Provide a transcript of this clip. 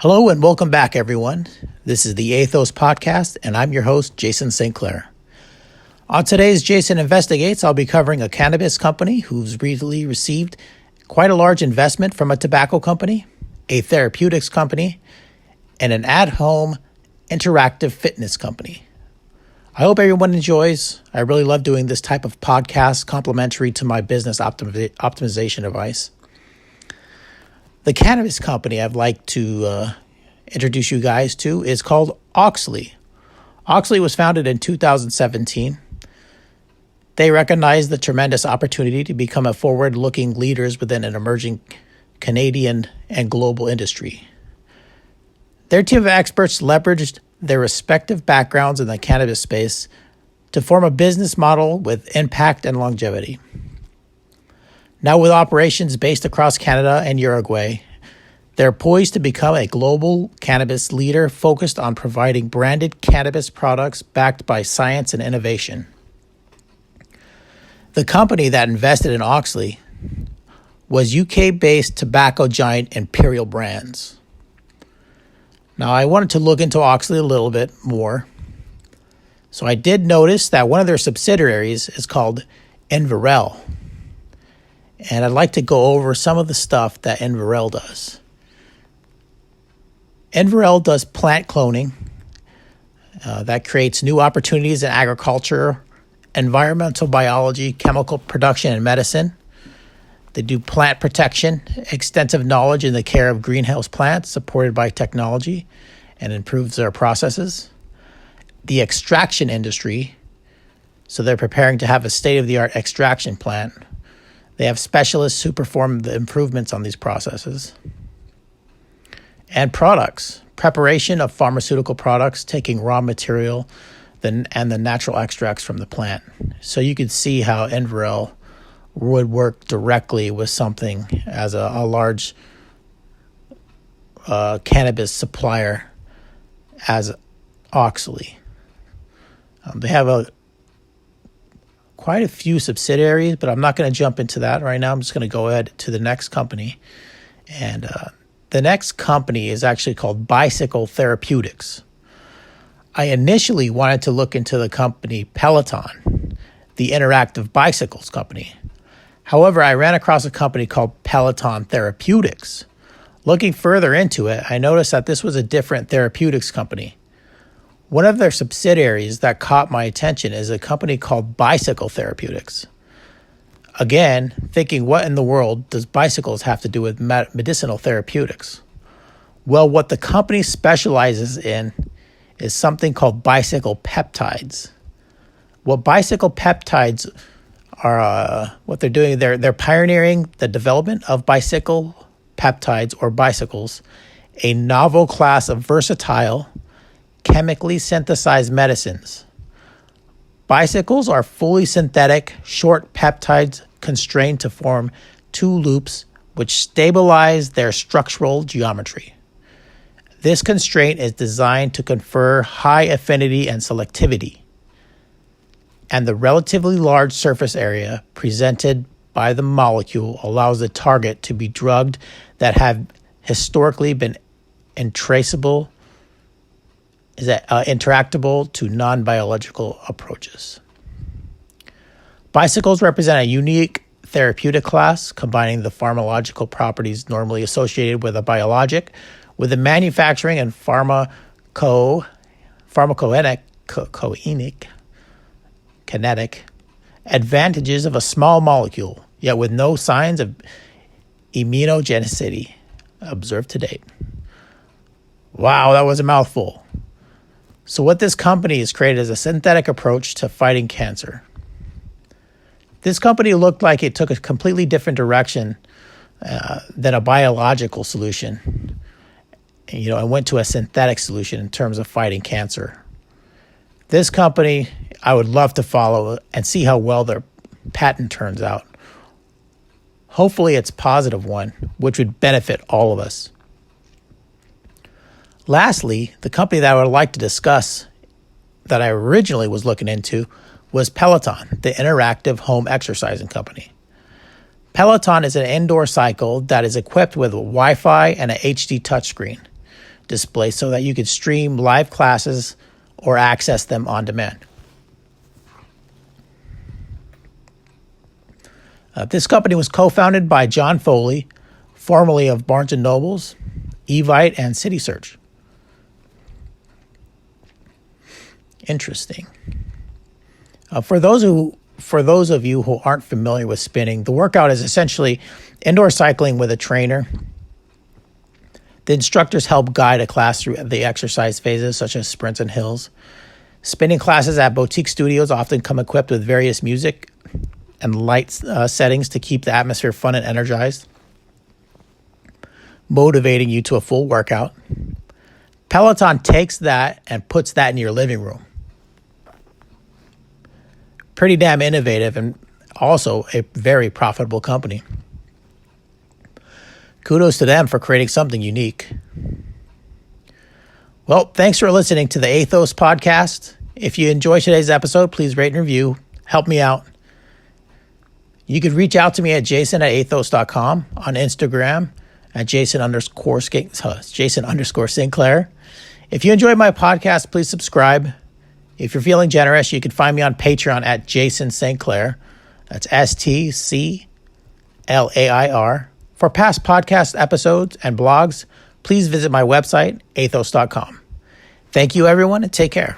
Hello and welcome back, everyone. This is the Athos Podcast, and I'm your host, Jason St. Clair. On today's Jason Investigates, I'll be covering a cannabis company who's recently received quite a large investment from a tobacco company, a therapeutics company, and an at-home interactive fitness company. I hope everyone enjoys. I really love doing this type of podcast complementary to my business optimization advice. The cannabis company I'd like to introduce you guys to is called Auxly. Auxly was founded in 2017. They recognize the tremendous opportunity to become a forward-looking leaders within an emerging Canadian and global industry. Their team of experts leveraged their respective backgrounds in the cannabis space to form a business model with impact and longevity. Now, with operations based across Canada and Uruguay, they're poised to become a global cannabis leader focused on providing branded cannabis products backed by science and innovation. The company that invested in Auxly was UK-based tobacco giant Imperial Brands. Now, I wanted to look into Auxly a little bit more. So I did notice that one of their subsidiaries is called Envirel. And I'd like to go over some of the stuff that Envirel does. Envirel does plant cloning that creates new opportunities in agriculture, environmental biology, chemical production, and medicine. They do plant protection, extensive knowledge in the care of greenhouse plants supported by technology and improves their processes. The extraction industry, so they're preparing to have a state-of-the-art extraction plant. They have specialists who perform the improvements on these processes. And products, preparation of pharmaceutical products, taking raw material and the natural extracts from the plant. So you could see how Envirel would work directly with something as a large cannabis supplier as Auxly. They have quite a few subsidiaries, but I'm not going to jump into that right now. I'm just going to go ahead to the next company. And the next company is actually called Bicycle Therapeutics. I initially wanted to look into the company Peloton, the interactive bicycles company. However, I ran across a company called Peloton Therapeutics. Looking further into it, I noticed that this was a different therapeutics company. One of their subsidiaries that caught my attention is a company called Bicycle Therapeutics. Again, thinking, what in the world does bicycles have to do with medicinal therapeutics? Well, what the company specializes in is something called bicycle peptides. What bicycle peptides are, what they're doing, they're pioneering the development of bicycle peptides or bicycles, a novel class of versatile, chemically synthesized medicines. Bicycles are fully synthetic, short peptides constrained to form two loops which stabilize their structural geometry. This constraint is designed to confer high affinity and selectivity, and the relatively large surface area presented by the molecule allows the target to be drugged that have historically been interactable to non-biological approaches. Bicycles represent a unique therapeutic class, combining the pharmacological properties normally associated with a biologic with the manufacturing and kinetic advantages of a small molecule, yet with no signs of immunogenicity observed to date. Wow, that was a mouthful. So what this company has created is a synthetic approach to fighting cancer. This company looked like it took a completely different direction than a biological solution, and went to a synthetic solution in terms of fighting cancer. This company, I would love to follow and see how well their patent turns out. Hopefully it's a positive one, which would benefit all of us. Lastly, the company that I would like to discuss that I originally was looking into was Peloton, the interactive home exercising company. Peloton is an indoor cycle that is equipped with Wi-Fi and a HD touchscreen. display so that you could stream live classes or access them on demand. This company was co-founded by John Foley, formerly of Barnes & Nobles, Evite, and CitySearch. Interesting. For those of you who aren't familiar with spinning, the workout is essentially indoor cycling with a trainer. The instructors help guide a class through the exercise phases, such as sprints and hills. Spinning classes at boutique studios often come equipped with various music and light settings to keep the atmosphere fun and energized, motivating you to a full workout. Peloton takes that and puts that in your living room. Pretty damn innovative and also a very profitable company. Kudos to them for creating something unique. Well, thanks for listening to the Athos podcast. If you enjoyed today's episode, please rate and review. Help me out. You could reach out to me at jason@athos.com, on Instagram at Jason_Sinclair. If you enjoyed my podcast, please subscribe. If you're feeling generous, you can find me on Patreon at Jason Sinclair. That's STCLAIR. For past podcast episodes and blogs, please visit my website, athos.com. Thank you, everyone, and take care.